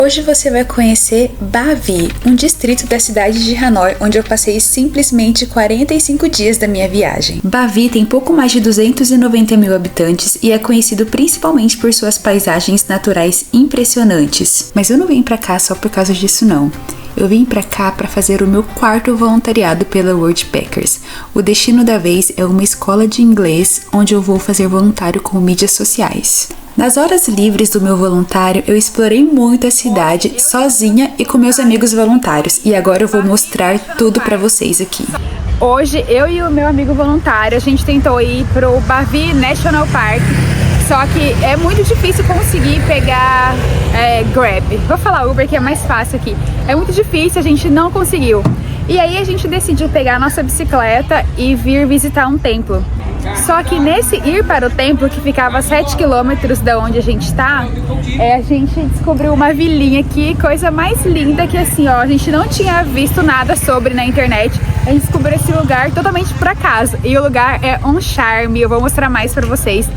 Hoje você vai conhecer Ba Vi, um distrito da cidade de Hanoi, onde eu passei simplesmente 45 dias da minha viagem. Ba Vi tem pouco mais de 290 mil habitantes e é conhecido principalmente por suas paisagens naturais impressionantes. Mas eu não vim pra cá só por causa disso não. Eu vim pra cá para fazer o meu quarto voluntariado pela Worldpackers. O destino da vez é uma escola de inglês onde eu vou fazer voluntário com mídias sociais. Nas horas livres do meu voluntário, eu explorei muito a cidade sozinha e com meus amigos voluntários. E agora eu vou mostrar tudo pra vocês aqui. Hoje, eu e o meu amigo voluntário, a gente tentou ir pro Ba Vi National Park. Só que é muito difícil conseguir pegar Grab. Vou falar Uber que é mais fácil aqui. É muito difícil, a gente não conseguiu. E aí a gente decidiu pegar a nossa bicicleta e vir visitar um templo. Só que nesse ir para o templo, que ficava a 7 quilômetros da onde a gente está, a gente descobriu uma vilinha aqui, coisa mais linda que assim, ó, a gente não tinha visto nada sobre na internet. A gente descobriu esse lugar totalmente por acaso. E o lugar é um charme, eu vou mostrar mais para vocês.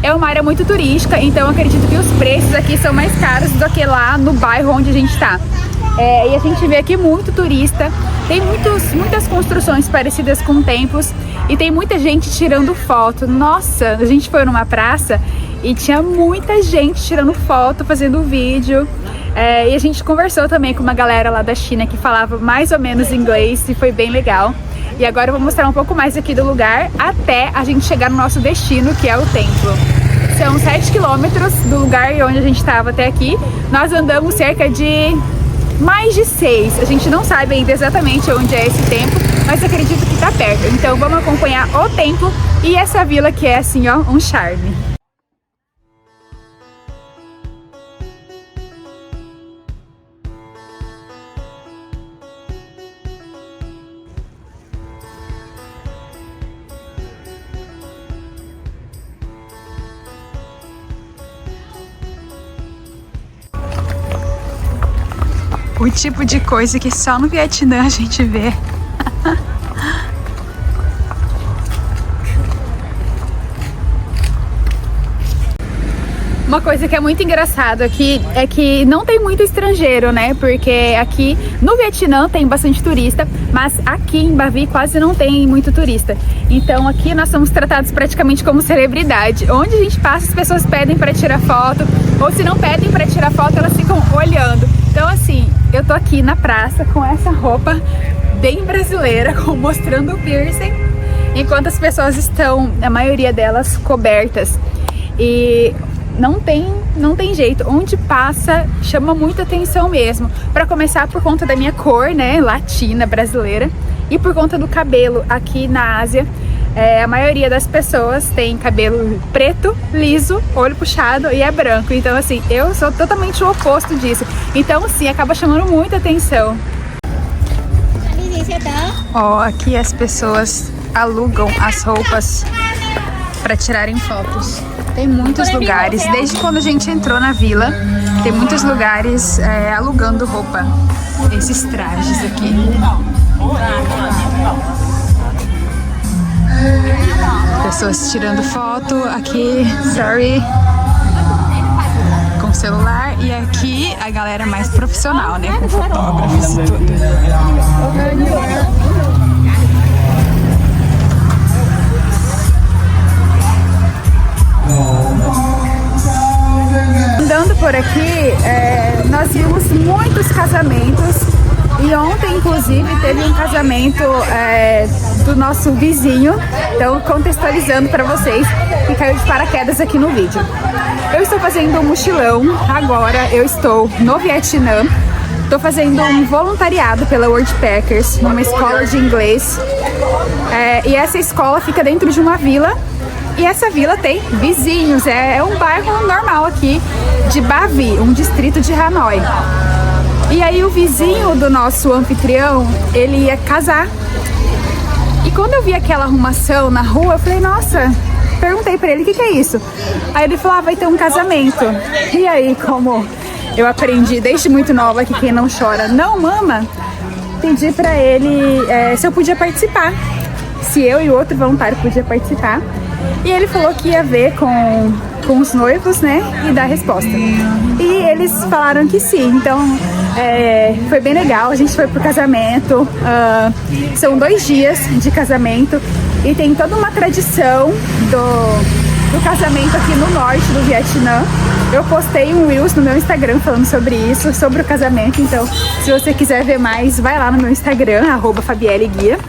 É uma área muito turística, então eu acredito que os preços aqui são mais caros do que lá no bairro onde a gente está. E a gente vê aqui muito turista, tem muitas construções parecidas com templos e tem muita gente tirando foto. Nossa, a gente foi numa praça e tinha muita gente tirando foto, fazendo vídeo. E a gente conversou também com uma galera lá da China que falava mais ou menos inglês e foi bem legal. E agora eu vou mostrar um pouco mais aqui do lugar até a gente chegar no nosso destino, que é o templo. São 7 quilômetros do lugar onde a gente estava até aqui. Nós andamos cerca de mais de 6. A gente não sabe ainda exatamente onde é esse templo, mas acredito que está perto. Então vamos acompanhar o templo e essa vila que é assim, ó, um charme. O tipo de coisa que só no Vietnã a gente vê. Uma coisa que é muito engraçado aqui é que não tem muito estrangeiro, né? Porque aqui no Vietnã tem bastante turista, mas aqui em Ba Vi quase não tem muito turista. Então aqui nós somos tratados praticamente como celebridade. Onde a gente passa, as pessoas pedem para tirar foto, ou se não pedem para tirar foto, elas ficam olhando. Então assim, eu tô aqui na praça com essa roupa bem brasileira, mostrando o piercing, enquanto as pessoas estão, a maioria delas, cobertas. E não tem jeito, onde passa chama muita atenção mesmo. Para começar, por conta da minha cor, né, latina, brasileira, e por conta do cabelo. Aqui na Ásia, a maioria das pessoas tem cabelo preto, liso, olho puxado e é branco. Então assim, eu sou totalmente o oposto disso. Então sim, acaba chamando muita atenção. Ó, aqui as pessoas alugam as roupas para tirarem fotos. Tem muitos lugares, desde quando a gente entrou na vila, tem muitos lugares alugando roupa, esses trajes aqui. Pessoas tirando foto aqui, sorry, com celular, e aqui a galera mais profissional, né, com fotógrafos e tudo. Andando por aqui, nós vimos muitos casamentos e ontem, inclusive, teve um casamento do nosso vizinho. Então, contextualizando para vocês, que caiu de paraquedas aqui no vídeo. Eu estou fazendo um mochilão agora, eu estou no Vietnã. Estou fazendo um voluntariado pela Worldpackers, numa escola de inglês. E essa escola fica dentro de uma vila. E essa vila tem vizinhos, é um bairro normal aqui de Ba Vi, um distrito de Hanoi. E aí o vizinho do nosso anfitrião, ele ia casar. E quando eu vi aquela arrumação na rua, eu falei, nossa, perguntei pra ele, o que é isso? Aí ele falou, vai ter um casamento. E aí, como eu aprendi desde muito nova que quem não chora não mama, pedi pra ele se eu podia participar. Se eu e o outro voluntário podia participar. E ele falou que ia ver com com os noivos, né, e dar a resposta. E eles falaram que sim, então foi bem legal. A gente foi pro casamento, são 2 dias de casamento e tem toda uma tradição do casamento aqui no norte do Vietnã. Eu postei um Reels no meu Instagram falando sobre isso, sobre o casamento, então se você quiser ver mais, vai lá no meu Instagram, @FabielleGuia.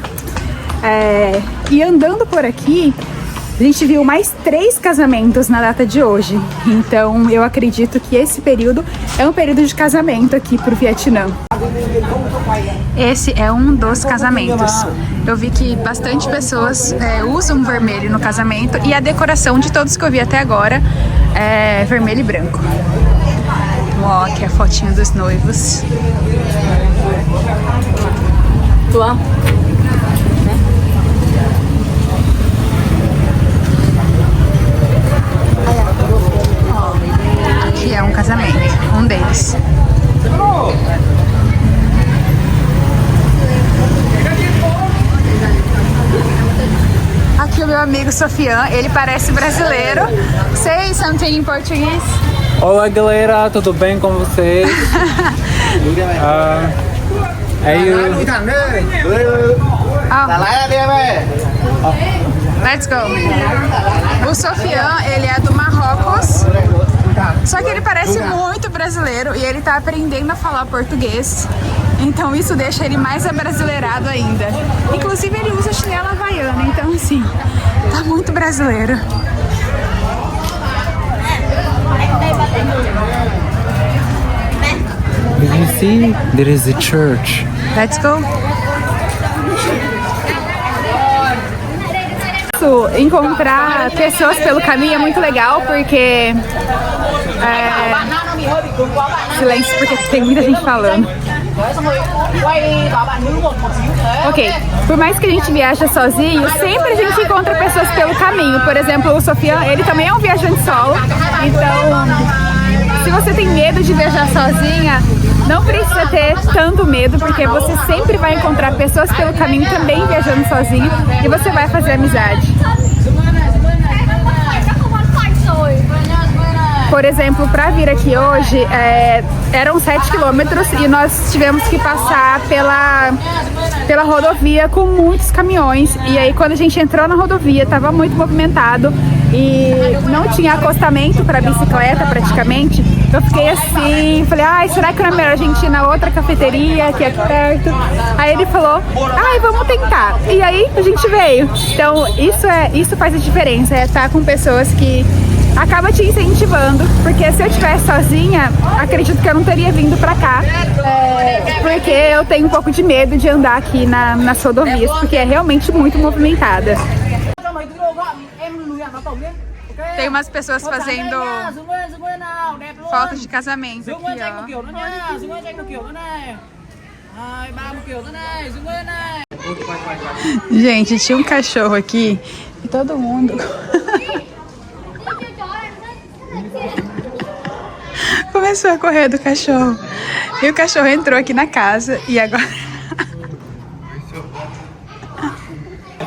E andando por aqui, a gente viu mais 3 casamentos na data de hoje. Então eu acredito que esse período é um período de casamento aqui pro Vietnã. Esse é um dos casamentos. Eu vi que bastante pessoas usam vermelho no casamento e a decoração de todos que eu vi até agora é vermelho e branco. Ó, aqui a fotinho dos noivos. Aqui é um casamento, um deles. Aqui o meu amigo Sofian, ele parece brasileiro. Say something in Portuguese. Olá galera, tudo bem com vocês? Let's go. O Sofian, ele é do Marrocos. Só que ele parece muito brasileiro e ele tá aprendendo a falar português. Então isso deixa ele mais abrasileirado ainda. Inclusive ele usa chinela havaiana, então assim, tá muito brasileiro. Did you see? There is a church. Let's go. Encontrar pessoas pelo caminho é muito legal porque silêncio, porque tem muita gente falando. Ok, por mais que a gente viaja sozinho, sempre a gente encontra pessoas pelo caminho. Por exemplo, o Sofian, ele também é um viajante solo. Então, se você tem medo de viajar sozinha, não precisa ter tanto medo, porque você sempre vai encontrar pessoas pelo caminho também viajando sozinho e você vai fazer amizade. Por exemplo, para vir aqui hoje, eram 7 quilômetros e nós tivemos que passar pela rodovia com muitos caminhões. E aí quando a gente entrou na rodovia, estava muito movimentado e não tinha acostamento para bicicleta praticamente. Eu fiquei assim, falei, ai, será que não é melhor a gente ir na outra cafeteria aqui perto? Aí ele falou, ai, vamos tentar. E aí a gente veio. Então isso faz a diferença, estar com pessoas que acaba te incentivando, porque se eu estivesse sozinha, acredito que eu não teria vindo pra cá, porque eu tenho um pouco de medo de andar aqui nas rodovias, porque é realmente muito movimentada. Tem umas pessoas fazendo fotos de casamento aqui, ó. Gente, tinha um cachorro aqui e todo mundo começou a correr do cachorro. E o cachorro entrou aqui na casa e agora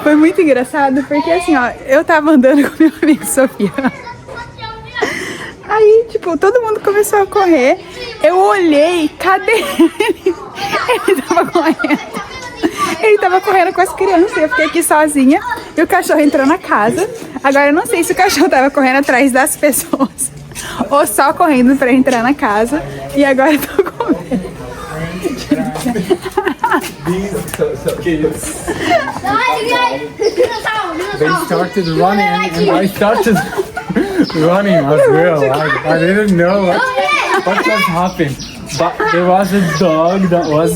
foi muito engraçado porque assim, ó, eu tava andando com meu amigo Sofia. Aí, tipo, todo mundo começou a correr. Eu olhei, cadê ele? Ele tava correndo. Ele tava correndo com as crianças. Eu fiquei aqui sozinha e o cachorro entrou na casa. Agora eu não sei se o cachorro tava correndo atrás das pessoas ou só correndo pra entrar na casa. E agora eu tô com medo. They started running and I started running as well. I didn't know what just happened. But there was a dog that was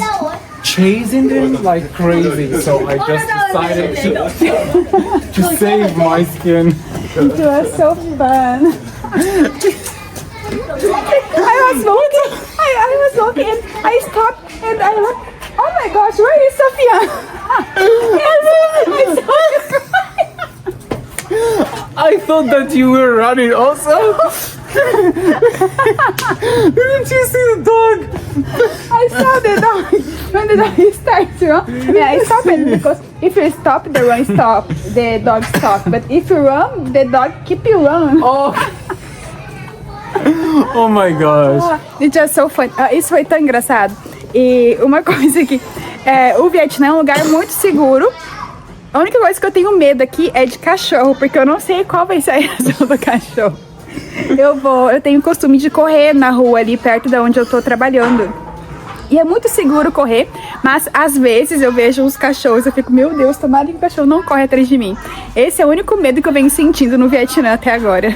chasing them like crazy. So I just decided to save my skin. It was so fun. I was walking and I stopped and I looked. Oh my gosh, where is Sophia? I thought that you were running also. Didn't you see the dog? I saw the dog. When the dog starts to run, yeah, I stopped it because if you stop, the dog stop. But if you run, the dog keep you run. Oh, Oh my gosh. It's just so fun. Isso foi tão engraçado. E uma coisa que o Vietnã é um lugar muito seguro. A única coisa que eu tenho medo aqui é de cachorro, porque eu não sei qual vai ser a reação do cachorro. Eu tenho o costume de correr na rua ali perto de onde eu tô trabalhando. E é muito seguro correr, mas às vezes eu vejo os cachorros e eu fico, meu Deus, tomara que o cachorro não corre atrás de mim. Esse é o único medo que eu venho sentindo no Vietnã até agora.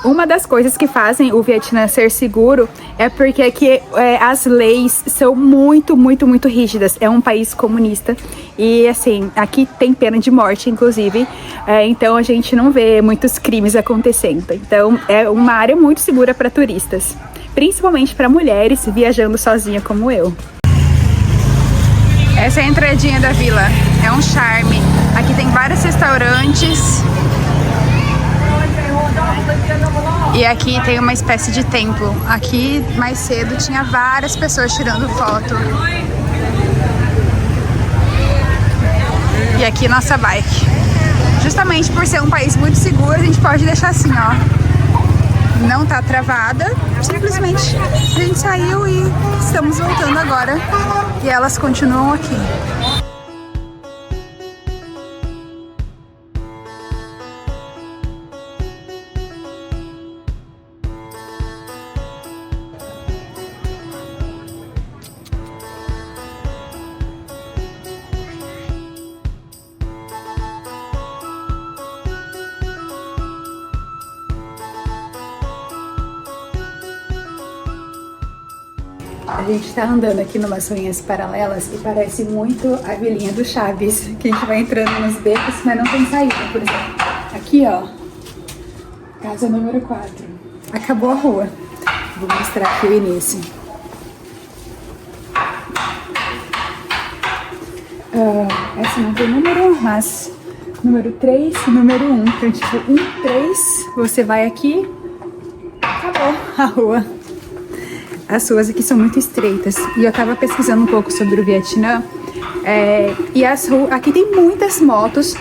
Uma das coisas que fazem o Vietnã ser seguro é porque aqui as leis são muito, muito, muito rígidas. É um país comunista e, assim, aqui tem pena de morte, inclusive. Então a gente não vê muitos crimes acontecendo. Então é uma área muito segura para turistas, principalmente para mulheres viajando sozinha como eu. Essa é a entradinha da vila. É um charme. Aqui tem vários restaurantes. E aqui tem uma espécie de templo. Aqui, mais cedo, tinha várias pessoas tirando foto. E aqui nossa bike. Justamente por ser um país muito seguro, a gente pode deixar assim, ó. Não tá travada. Simplesmente a gente saiu e estamos voltando agora. E elas continuam aqui. A gente tá andando aqui numas ruínas paralelas e parece muito a vilinha do Chaves, que a gente vai entrando nos becos, mas não tem saída, por exemplo. Aqui, ó, casa número 4. Acabou a rua. Vou mostrar aqui o início. Essa não tem número, mas número 3, número 1. Então, tipo, 1, 3, você vai aqui, acabou a rua. As ruas aqui são muito estreitas. E eu tava pesquisando um pouco sobre o Vietnã. E aqui tem muitas motos.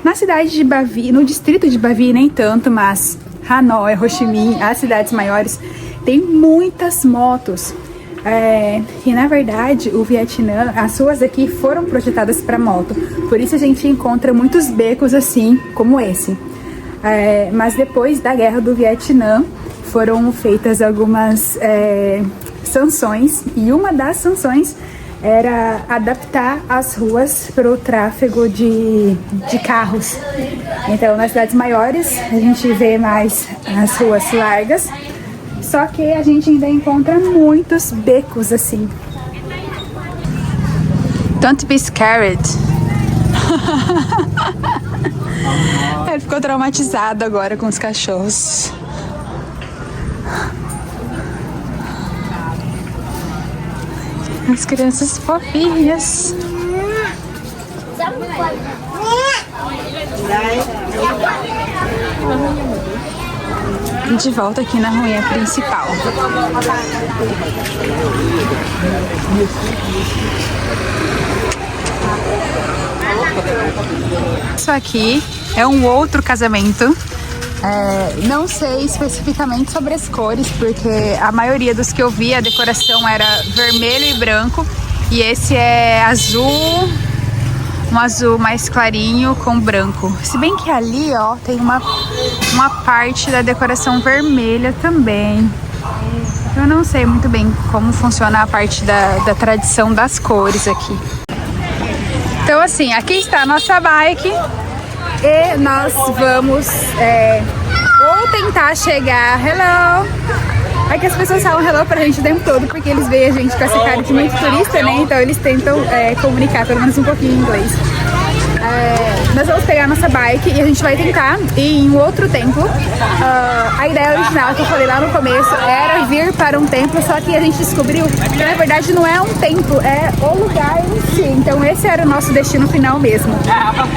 Na cidade de Ba Vi, no distrito de Ba Vi nem tanto, mas Hanoi, Ho Chi Minh, as cidades maiores, tem muitas motos. E na verdade o Vietnã, as ruas aqui foram projetadas para moto. Por isso a gente encontra muitos becos assim, como esse. Mas depois da guerra do Vietnã, foram feitas algumas sanções, e uma das sanções era adaptar as ruas para o tráfego de carros. Então, nas cidades maiores, a gente vê mais as ruas largas, só que a gente ainda encontra muitos becos assim. Don't be scared. Ele ficou traumatizado agora com os cachorros. As crianças fofinhas. E de volta aqui na ruína principal. Isso aqui é um outro casamento. Não sei especificamente sobre as cores, porque a maioria dos que eu vi, a decoração era vermelho e branco, e esse é azul, um azul mais clarinho com branco. Se bem que ali, ó, tem uma parte da decoração vermelha também. Eu não sei muito bem como funciona a parte da tradição das cores aqui. Então assim, aqui está a nossa bike. E nós vamos ou tentar chegar. Hello! É que as pessoas falam hello pra gente o tempo todo, porque eles veem a gente com essa cara de muito turista, né? Então eles tentam comunicar pelo menos um pouquinho em inglês. Nós vamos pegar a nossa bike e a gente vai tentar ir em um outro templo. A ideia original que eu falei lá no começo era vir para um templo, só que a gente descobriu que na verdade não é um templo, é o lugar em si. Então esse era o nosso destino final mesmo.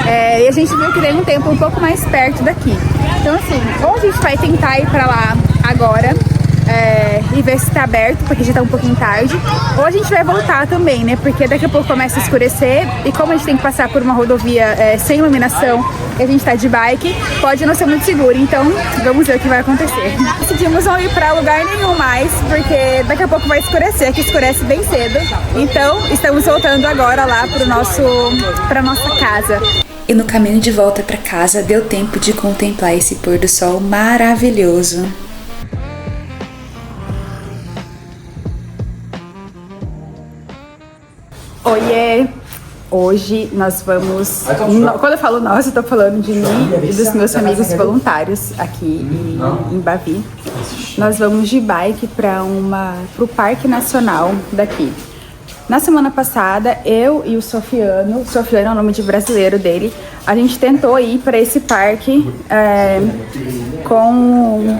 E a gente viu que tem um templo um pouco mais perto daqui. Então assim, ou a gente vai tentar ir para lá agora, e ver se tá aberto, porque já tá um pouquinho tarde. Ou a gente vai voltar também, né? Porque daqui a pouco começa a escurecer e como a gente tem que passar por uma rodovia sem iluminação e a gente tá de bike, pode não ser muito seguro. Então, vamos ver o que vai acontecer. Decidimos não ir pra lugar nenhum mais, porque daqui a pouco vai escurecer, que escurece bem cedo. Então, estamos voltando agora lá pra nossa casa. E no caminho de volta para casa deu tempo de contemplar esse pôr do sol maravilhoso. Oiê! Hoje nós vamos... Quando eu falo nós, eu tô falando de mim e dos meus amigos voluntários aqui em Bavi. Nós vamos de bike pro Parque Nacional daqui. Na semana passada, eu e o Sofiano é o nome de brasileiro dele, a gente tentou ir para esse parque com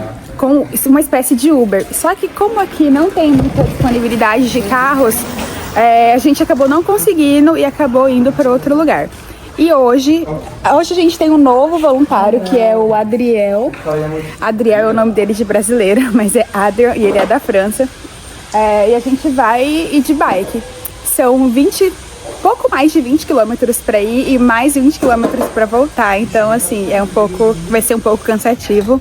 uma espécie de Uber. Só que como aqui não tem muita disponibilidade de carros, a gente acabou não conseguindo e acabou indo para outro lugar. E hoje a gente tem um novo voluntário, que é o Adriel. Adriel é o nome dele de brasileiro, mas é Adriel e ele é da França. E a gente vai ir de bike. São pouco mais de 20 quilômetros para ir e mais 20 quilômetros para voltar. Então, assim, vai ser um pouco cansativo.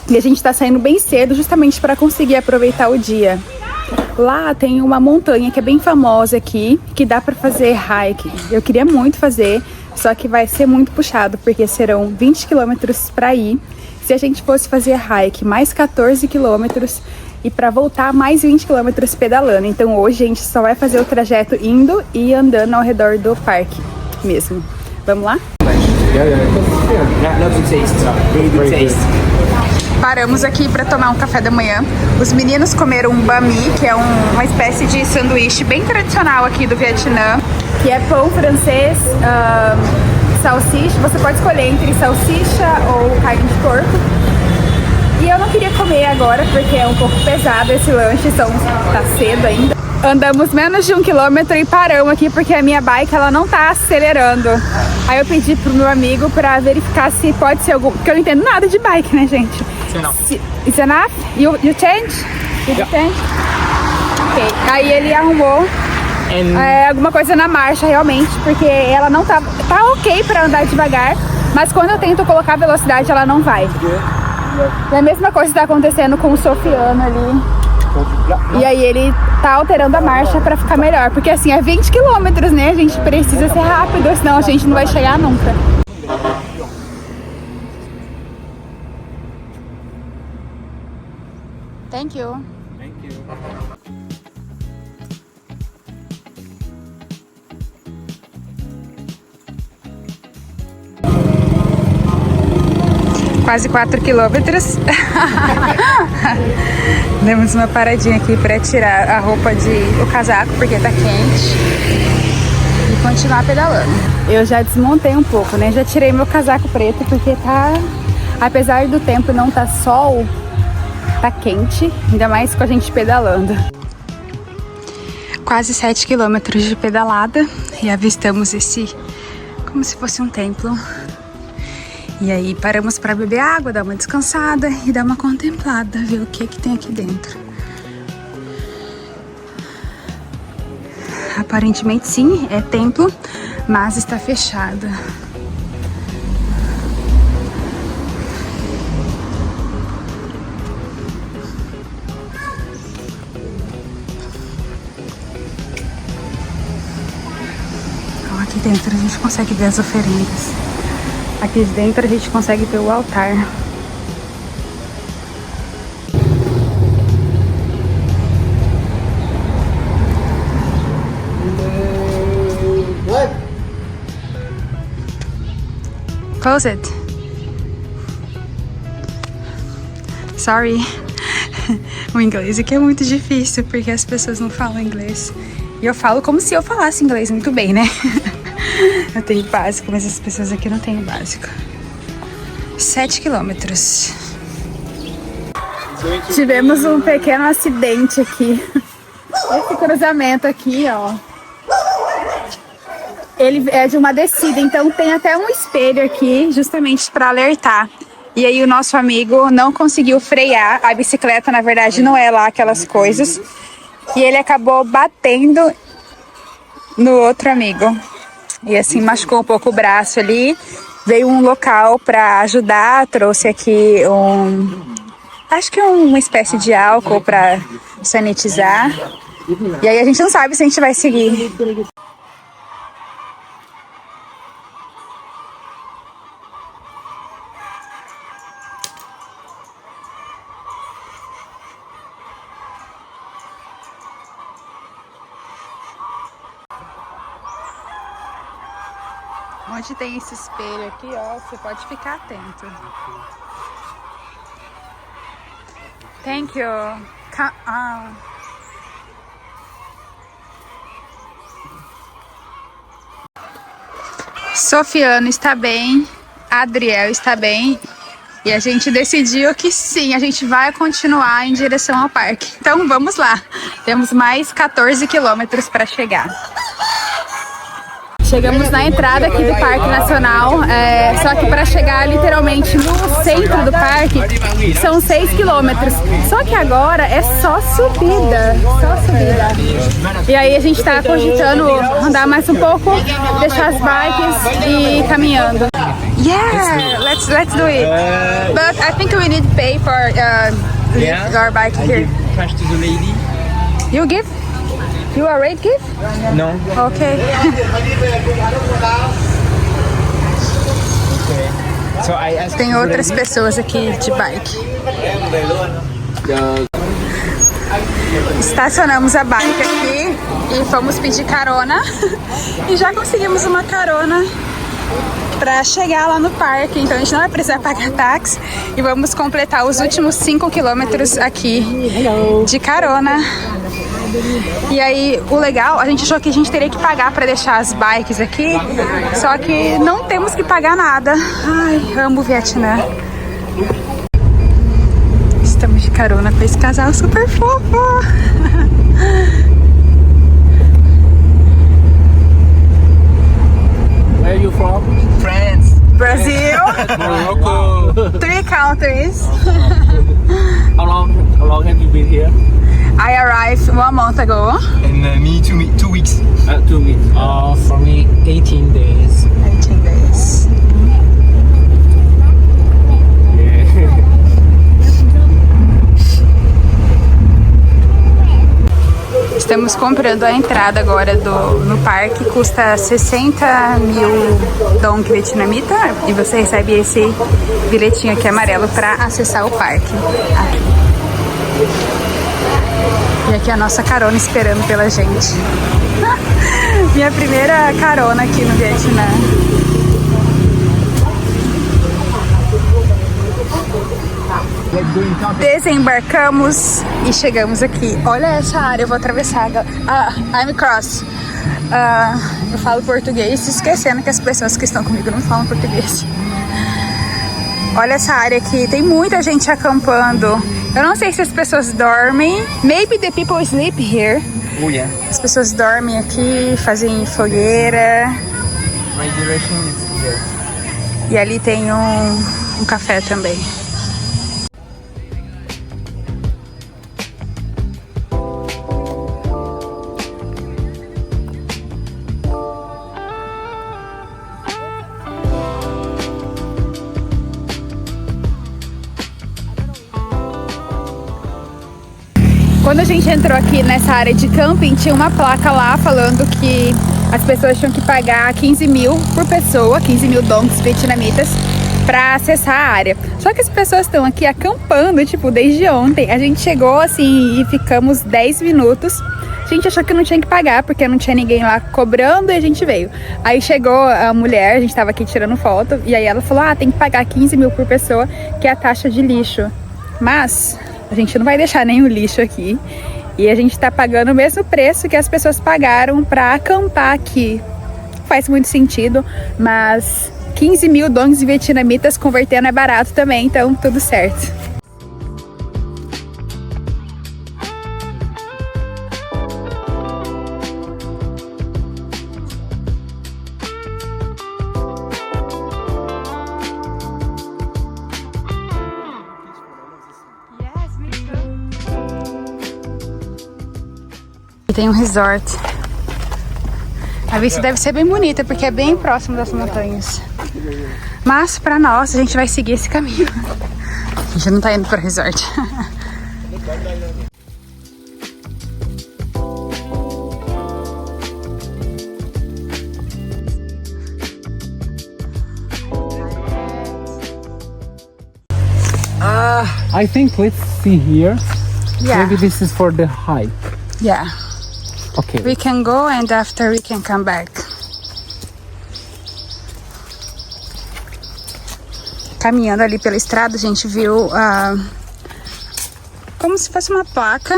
E a gente tá saindo bem cedo justamente para conseguir aproveitar o dia. Lá tem uma montanha que é bem famosa aqui, que dá para fazer hike. Eu queria muito fazer, só que vai ser muito puxado, porque serão 20 quilômetros para ir. Se a gente fosse fazer hike, mais 14 quilômetros e para voltar mais 20 quilômetros pedalando. Então hoje a gente só vai fazer o trajeto indo e andando ao redor do parque mesmo. Vamos lá? Paramos aqui para tomar um café da manhã. Os meninos comeram um bami, que é uma espécie de sanduíche bem tradicional aqui do Vietnã, que é pão francês, salsicha. Você pode escolher entre salsicha ou carne de porco. E eu não queria comer agora porque é um pouco pesado esse lanche, tá cedo ainda. Andamos menos de 1 quilômetro e paramos aqui porque a minha bike ela não tá acelerando. Aí eu pedi pro meu amigo pra verificar se pode ser algum... Porque eu não entendo nada de bike, né, gente? It's enough? You change? Did you change? Ok. Aí ele arrumou alguma coisa na marcha realmente, porque ela não tá ok pra andar devagar, mas quando eu tento colocar velocidade ela não vai. E a mesma coisa está acontecendo com o Sofiano ali. E aí ele tá alterando a marcha para ficar melhor. Porque assim, é 20 quilômetros, né? A gente precisa ser rápido, senão a gente não vai chegar nunca. Thank you. Thank you. Quase 4 quilômetros. Demos uma paradinha aqui para tirar a roupa o casaco, porque tá quente. E continuar pedalando. Eu já desmontei um pouco, né? Já tirei meu casaco preto, porque apesar do tempo não tá sol, tá quente. Ainda mais com a gente pedalando. Quase 7 quilômetros de pedalada. E avistamos como se fosse um templo. E aí paramos para beber água, dar uma descansada e dar uma contemplada, ver o que tem aqui dentro. Aparentemente sim, é templo, mas está fechado. Então, aqui dentro a gente consegue ver as oferendas. Aqui dentro a gente consegue ver o altar. Close it. Sorry. O inglês aqui é muito difícil porque as pessoas não falam inglês. E eu falo como se eu falasse inglês muito bem, né? Eu tenho básico, mas as pessoas aqui não têm básico. 7 quilômetros. Tivemos um pequeno acidente aqui. Esse cruzamento aqui, ó. Ele é de uma descida, então tem até um espelho aqui, justamente para alertar. E aí o nosso amigo não conseguiu frear. A bicicleta, na verdade, não é lá aquelas coisas. E ele acabou batendo no outro amigo. E assim, machucou um pouco o braço ali. Veio um local para ajudar, trouxe aqui acho que uma espécie de álcool para sanitizar. E aí a gente não sabe se a gente vai seguir. Onde tem esse espelho aqui, ó, você pode ficar atento. Thank you. Sofiano está bem, Adriel está bem. E a gente decidiu que sim, a gente vai continuar em direção ao parque. Então vamos lá. Temos mais 14 quilômetros para chegar. Chegamos na entrada aqui do Parque Nacional, só que para chegar literalmente no centro do parque são 6 quilômetros. Só que agora é só subida, E aí a gente tá cogitando andar mais um pouco, deixar as bikes e ir caminhando. Yeah, let's do it. But I think we need to pay for leave our bike here. Cash to the lady. You give? You already give? No. Okay. So I asked Tem outras pessoas aqui de bike. Estacionamos a bike aqui e fomos pedir carona. E já conseguimos uma carona para chegar lá no parque. Então a gente não vai precisar pagar táxi. E vamos completar os últimos 5 quilômetros aqui de carona. E aí, o legal, a gente achou que a gente teria que pagar para deixar as bikes aqui, só que não temos que pagar nada. Ai, amo o Vietnã. Estamos de carona com esse casal super fofo. Where are you from? France. Brasil. Morocco. 3 countries. How long have you been here? I arrived 1 month ago. And me 2 weeks. 2 weeks. For me, 18 days. 18 days. Estamos comprando a entrada agora no parque, custa 60 mil dong vietnamita e você recebe esse bilhetinho aqui amarelo para acessar o parque. Aqui. E aqui a nossa carona esperando pela gente. Minha primeira carona aqui no Vietnã. Desembarcamos e chegamos aqui. Olha essa área, eu vou atravessar. I'm cross. Eu falo português, esquecendo que as pessoas que estão comigo não falam português. Olha essa área aqui, tem muita gente acampando. Eu não sei se as pessoas dormem. Maybe the people sleep here. Oh yeah. As pessoas dormem aqui, fazem fogueira. My direction is here. E ali tem um café também. Quando a gente entrou aqui nessa área de camping, tinha uma placa lá falando que as pessoas tinham que pagar 15 mil por pessoa, 15 mil dongs vietnamitas, para acessar a área. Só que as pessoas estão aqui acampando, tipo, desde ontem. A gente chegou assim e ficamos 10 minutos. A gente achou que não tinha que pagar, porque não tinha ninguém lá cobrando e a gente veio. Aí chegou a mulher, a gente tava aqui tirando foto, e aí ela falou, tem que pagar 15 mil por pessoa, que é a taxa de lixo. Mas a gente não vai deixar nenhum lixo aqui. E a gente tá pagando o mesmo preço que as pessoas pagaram pra acampar aqui. Faz muito sentido, mas 15 mil dongs vietnamitas convertendo é barato também, então tudo certo. tem um resort. A vista deve ser bem bonita, porque é bem próximo das montanhas. Mas pra nós, a gente vai seguir esse caminho. A gente não tá indo pro resort. I think let's see here. Yeah. Maybe this is for the hike. Yeah. Okay. We can go and after we can come back. Caminhando ali pela estrada, a gente viu como se fosse uma placa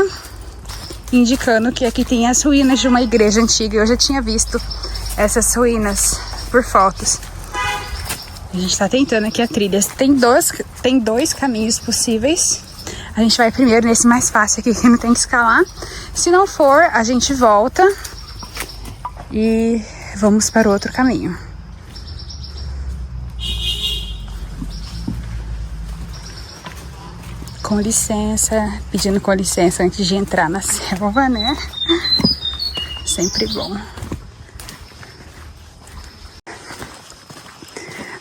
indicando que aqui tem as ruínas de uma igreja antiga. Eu já tinha visto essas ruínas por fotos. A gente tá tentando aqui a trilha. Tem dois caminhos possíveis. A gente vai primeiro nesse mais fácil aqui, que não tem que escalar. Se não for, a gente volta e vamos para o outro caminho. Com licença, pedindo com licença antes de entrar na selva, né? Sempre bom.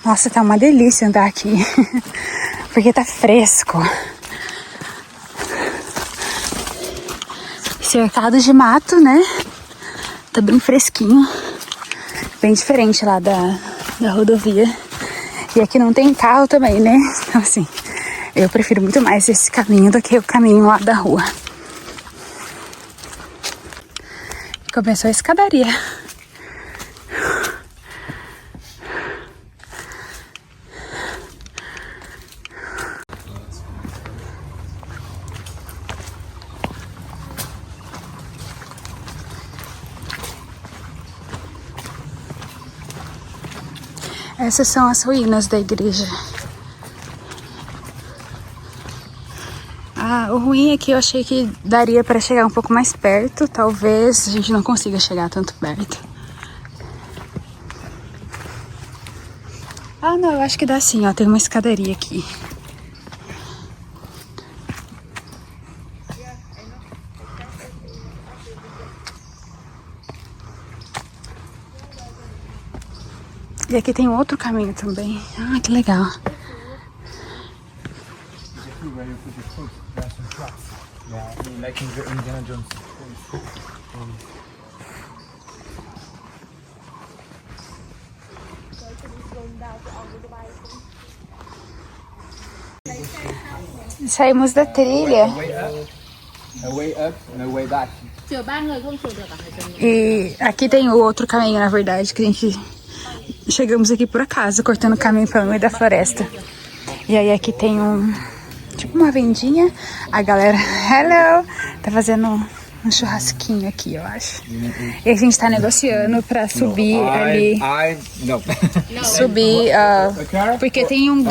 Nossa, tá uma delícia andar aqui, porque tá fresco. Cercado de mato, né? Tá bem fresquinho. Bem diferente lá da rodovia. E aqui não tem carro também, né? Então assim, eu prefiro muito mais esse caminho do que o caminho lá da rua. Começou a escadaria. Essas são as ruínas da igreja. O ruim é que eu achei que daria para chegar um pouco mais perto. Talvez a gente não consiga chegar tanto perto. Não, eu acho que dá sim, ó. Tem uma escadaria aqui. E aqui tem outro caminho também. Que legal. Saímos da trilha. E aqui tem o outro caminho, na verdade, que a gente... Chegamos aqui por acaso, cortando o caminho pelo meio da floresta. E aí aqui tem tipo uma vendinha. A galera, hello, tá fazendo um churrasquinho aqui, eu acho. E a gente tá negociando pra subir ali. Subir, porque tem um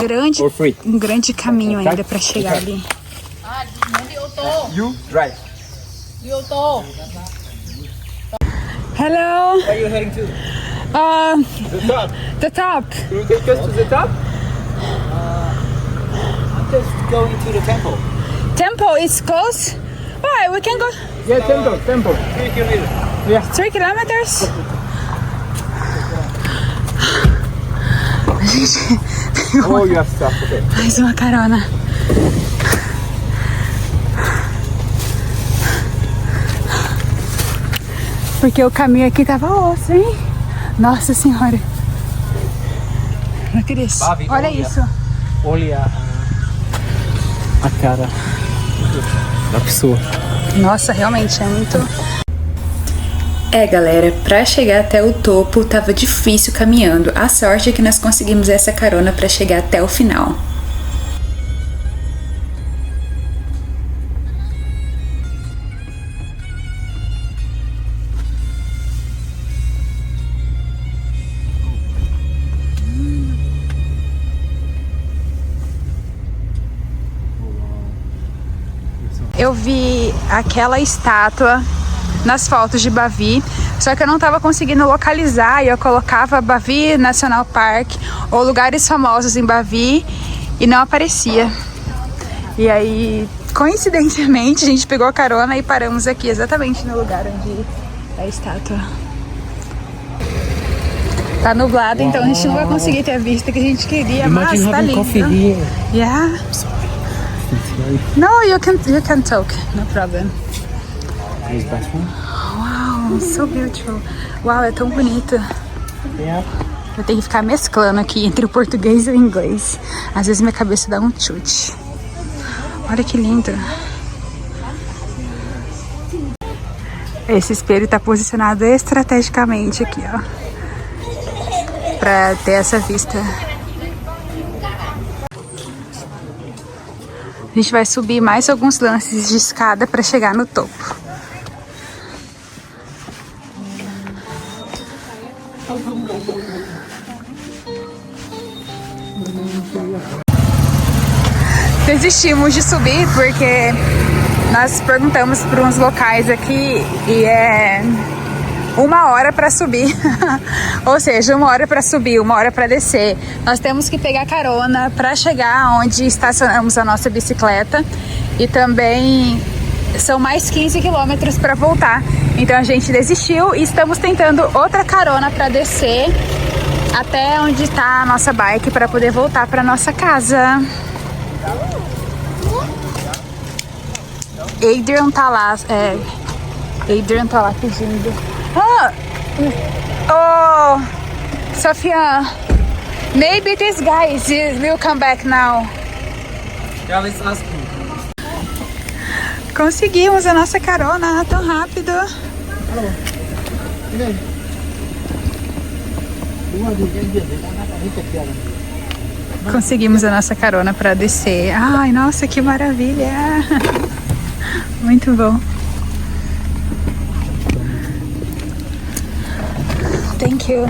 grande caminho ainda pra chegar ali. You drive. Hello. Where are you heading to? The top. Can you take us to the top? I'm just going to the temple. Temple is close. Why? We can go. Yeah, temple. 3 kilometers. Yeah. 3 kilometers. A gente pegou Oh, you have stuff. Okay. mais uma carona. Porque o caminho aqui tava osso, hein? Nossa senhora. Cris, olha isso. Olha a cara da pessoa. Nossa, realmente é muito... Galera, pra chegar até o topo tava difícil caminhando. A sorte é que nós conseguimos essa carona pra chegar até o final. Eu vi aquela estátua nas fotos de Bavi, só que eu não tava conseguindo localizar e eu colocava Bavi National Park ou lugares famosos em Bavi e não aparecia. E aí Coincidentemente, a gente pegou a carona e paramos aqui, exatamente no lugar onde é a estátua. Tá nublado, então a gente não vai conseguir ter a vista que a gente queria, mas tá lindo. Yeah. No, you can talk, no problem. Wow, so beautiful. Wow, é tão bonito. Eu tenho que ficar mesclando aqui entre o português e o inglês. Às vezes minha cabeça dá um chute. Olha que lindo. Esse espelho tá posicionado estrategicamente aqui, ó, pra ter essa vista. A gente vai subir mais alguns lances de escada para chegar no topo. Desistimos de subir porque nós perguntamos para uns locais aqui e é 1 hora para subir. Ou seja, 1 hora para subir, 1 hora para descer. Nós temos que pegar carona para chegar onde estacionamos a nossa bicicleta e também são mais 15 quilômetros para voltar. Então a gente desistiu e estamos tentando outra carona para descer até onde está a nossa bike para poder voltar para nossa casa. Adrian tá lá, Adrian tá lá pedindo. Oh, Sofia, maybe these guys will come back now. Yeah, let's ask him. Conseguimos a nossa carona tão rápido. Conseguimos a nossa carona para descer. Ai, nossa, que maravilha! Muito bom. Thank you.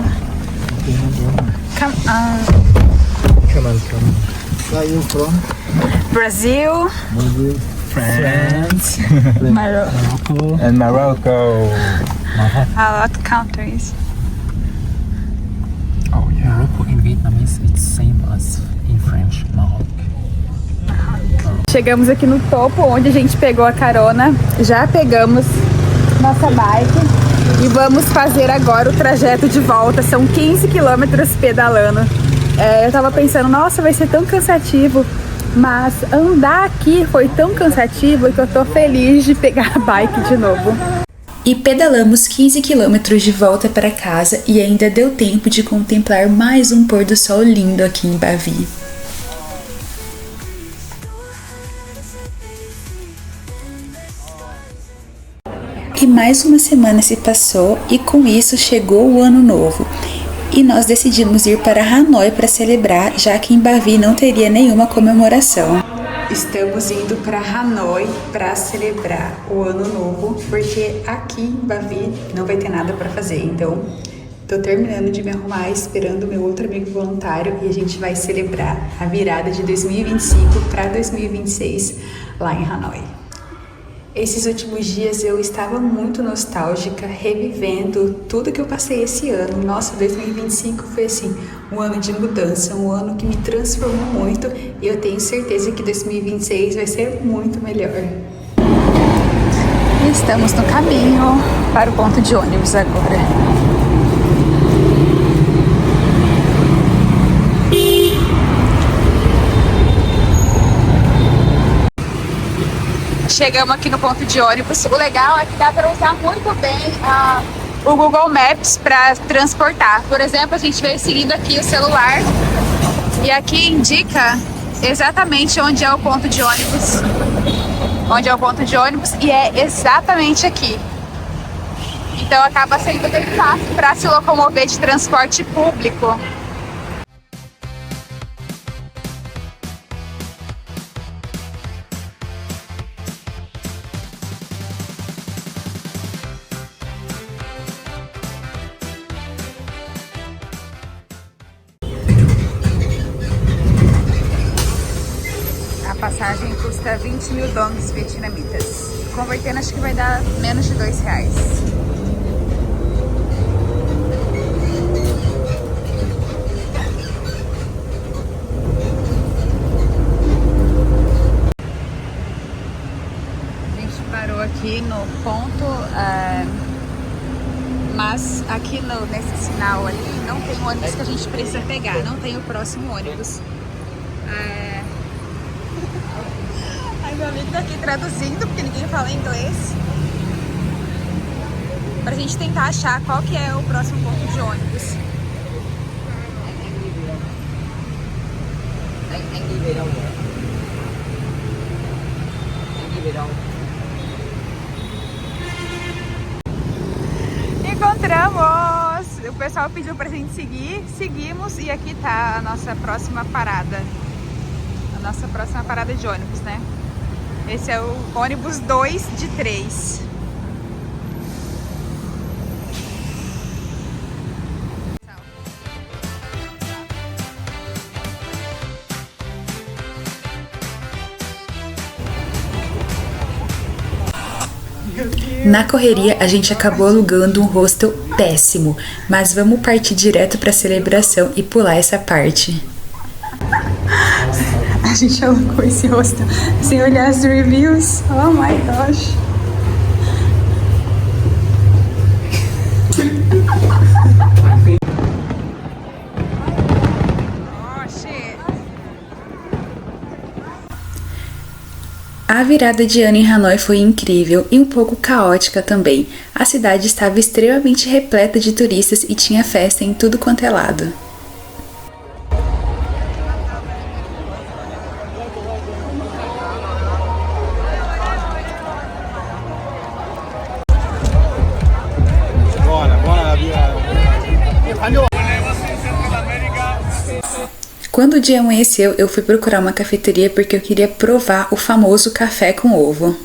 Come on. Where are you from? Brazil. France. Morocco. And Morocco. A lot of countries. Oh yeah. Morocco in Vietnamese it's same as in French. Morocco. Chegamos aqui no topo onde a gente pegou a carona. Já pegamos nossa bike e vamos fazer agora o trajeto de volta. São 15 quilômetros pedalando. Eu tava pensando, nossa, vai ser tão cansativo. Mas andar aqui foi tão cansativo que eu tô feliz de pegar a bike de novo. E pedalamos 15 quilômetros de volta para casa e ainda deu tempo de contemplar mais um pôr do sol lindo aqui em Bavi. E mais uma semana se passou e com isso chegou o ano novo. E nós decidimos ir para Hanoi para celebrar, já que em Bavi não teria nenhuma comemoração. Estamos indo para Hanoi para celebrar o ano novo, porque aqui em Bavi não vai ter nada para fazer. Então, tô terminando de me arrumar, esperando o meu outro amigo voluntário e a gente vai celebrar a virada de 2025 para 2026 lá em Hanoi. Esses últimos dias eu estava muito nostálgica, revivendo tudo que eu passei esse ano. Nossa, 2025 foi assim, um ano de mudança, um ano que me transformou muito e eu tenho certeza que 2026 vai ser muito melhor. Estamos no caminho para o ponto de ônibus agora. Chegamos aqui no ponto de ônibus. O legal é que dá para usar muito bem o Google Maps para transportar. Por exemplo, a gente veio seguindo aqui o celular e aqui indica exatamente onde é o ponto de ônibus. Onde é o ponto de ônibus e é exatamente aqui. Então acaba sendo bem fácil para se locomover de transporte público. A passagem custa 20 mil dongs vietnamitas. Convertendo, acho que vai dar menos de R$2. aqui no ponto, mas aqui nesse sinal ali não tem o ônibus que a gente precisa pegar, não tem o próximo ônibus. Ai, meu amigo tá aqui traduzindo, porque ninguém fala inglês, pra gente tentar achar qual que é o próximo ponto de ônibus. Encontramos! O pessoal pediu pra gente seguir, seguimos e aqui tá a nossa próxima parada. A nossa próxima parada de ônibus, né? Esse é o ônibus 2 de 3. Na correria, a gente acabou alugando um hostel péssimo, mas vamos partir direto para a celebração e pular essa parte. A gente alugou esse hostel sem olhar as reviews. Oh my gosh. A virada de ano em Hanoi foi incrível e um pouco caótica também. A cidade estava extremamente repleta de turistas e tinha festa em tudo quanto é lado. Quando o dia amanheceu, eu fui procurar uma cafeteria porque eu queria provar o famoso café com ovo.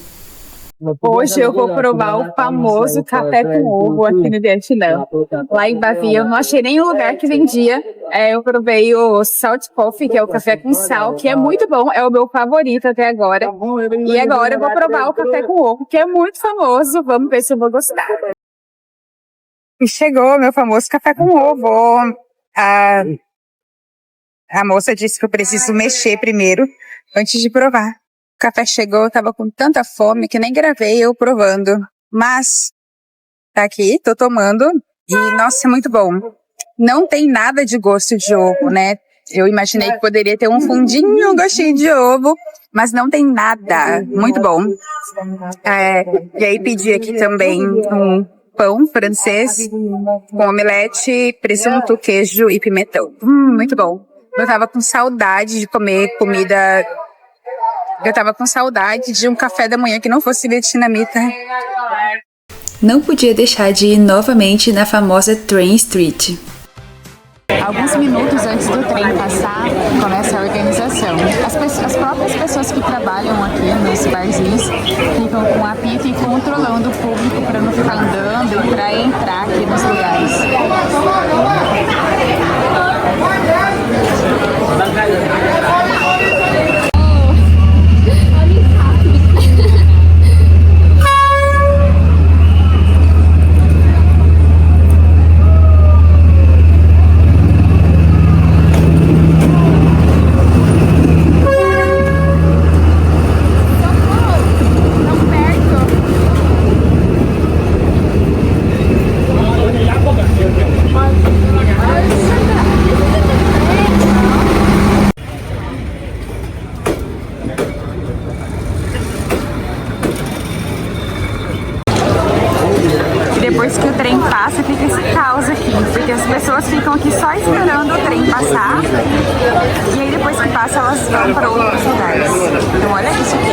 Hoje eu vou provar o famoso café com ovo aqui no Vietnã. Lá em Bavi eu não achei nenhum lugar que vendia. Eu provei o Salt Coffee, que é o café com sal, que é muito bom, é o meu favorito até agora. E agora eu vou provar o café com ovo, que é muito famoso. Vamos ver se eu vou gostar. E chegou meu famoso café com ovo. A moça disse que eu preciso mexer primeiro, antes de provar. O café chegou, eu tava com tanta fome que nem gravei eu provando. Mas, tá aqui, tô tomando. E, nossa, é muito bom. Não tem nada de gosto de ovo, né? Eu imaginei que poderia ter um fundinho, um gostinho de ovo. Mas não tem nada. Muito bom. E aí pedi aqui também um pão francês com omelete, presunto, queijo e pimentão. Muito bom. Eu tava com saudade de comer comida. Eu tava com saudade de um café da manhã que não fosse vietnamita. Não podia deixar de ir novamente na famosa Train Street. Alguns minutos antes do trem passar, começa a organização. As próprias pessoas que trabalham aqui nos barzinhos ficam com apito e controlando o público para não ficar andando e para entrar aqui nos lugares. Depois que o trem passa, fica esse caos aqui, porque as pessoas ficam aqui só esperando o trem passar, e aí depois que passa elas vão para outros lugares. Então olha isso aqui.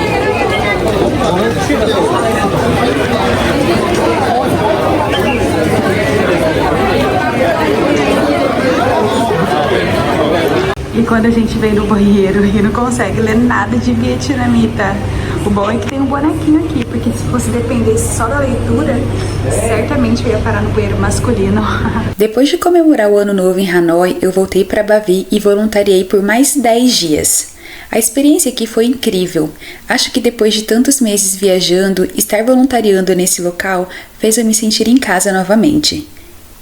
E quando a gente vem no banheiro e não consegue ler nada de vietnamita, o bom é que tem um bonequinho aqui, porque se fosse dependesse só da leitura, certamente eu ia parar no banheiro masculino. Depois de comemorar o Ano Novo em Hanoi, eu voltei para Bavi e voluntariei por mais 10 dias. A experiência aqui foi incrível. Acho que depois de tantos meses viajando, estar voluntariando nesse local fez eu me sentir em casa novamente.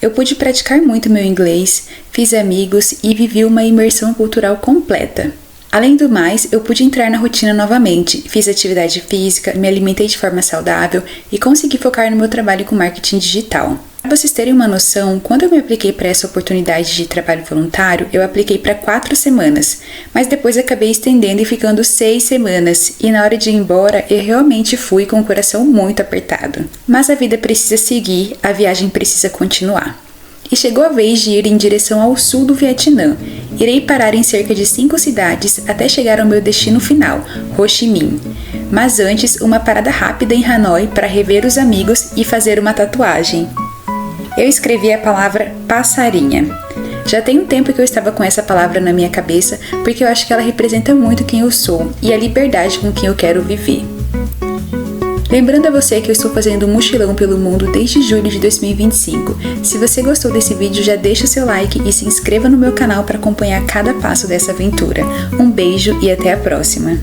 Eu pude praticar muito meu inglês, fiz amigos e vivi uma imersão cultural completa. Além do mais, eu pude entrar na rotina novamente, fiz atividade física, me alimentei de forma saudável e consegui focar no meu trabalho com marketing digital. Para vocês terem uma noção, quando eu me apliquei para essa oportunidade de trabalho voluntário, eu apliquei para 4 semanas, mas depois acabei estendendo e ficando 6 semanas, e na hora de ir embora eu realmente fui com o coração muito apertado. Mas a vida precisa seguir, a viagem precisa continuar. E chegou a vez de ir em direção ao sul do Vietnã. Irei parar em cerca de 5 cidades até chegar ao meu destino final, Ho Chi Minh. Mas antes, uma parada rápida em Hanoi para rever os amigos e fazer uma tatuagem. Eu escrevi a palavra passarinha. Já tem um tempo que eu estava com essa palavra na minha cabeça, porque eu acho que ela representa muito quem eu sou e a liberdade com quem eu quero viver. Lembrando a você que eu estou fazendo um mochilão pelo mundo desde julho de 2025. Se você gostou desse vídeo, já deixa o seu like e se inscreva no meu canal para acompanhar cada passo dessa aventura. Um beijo e até a próxima!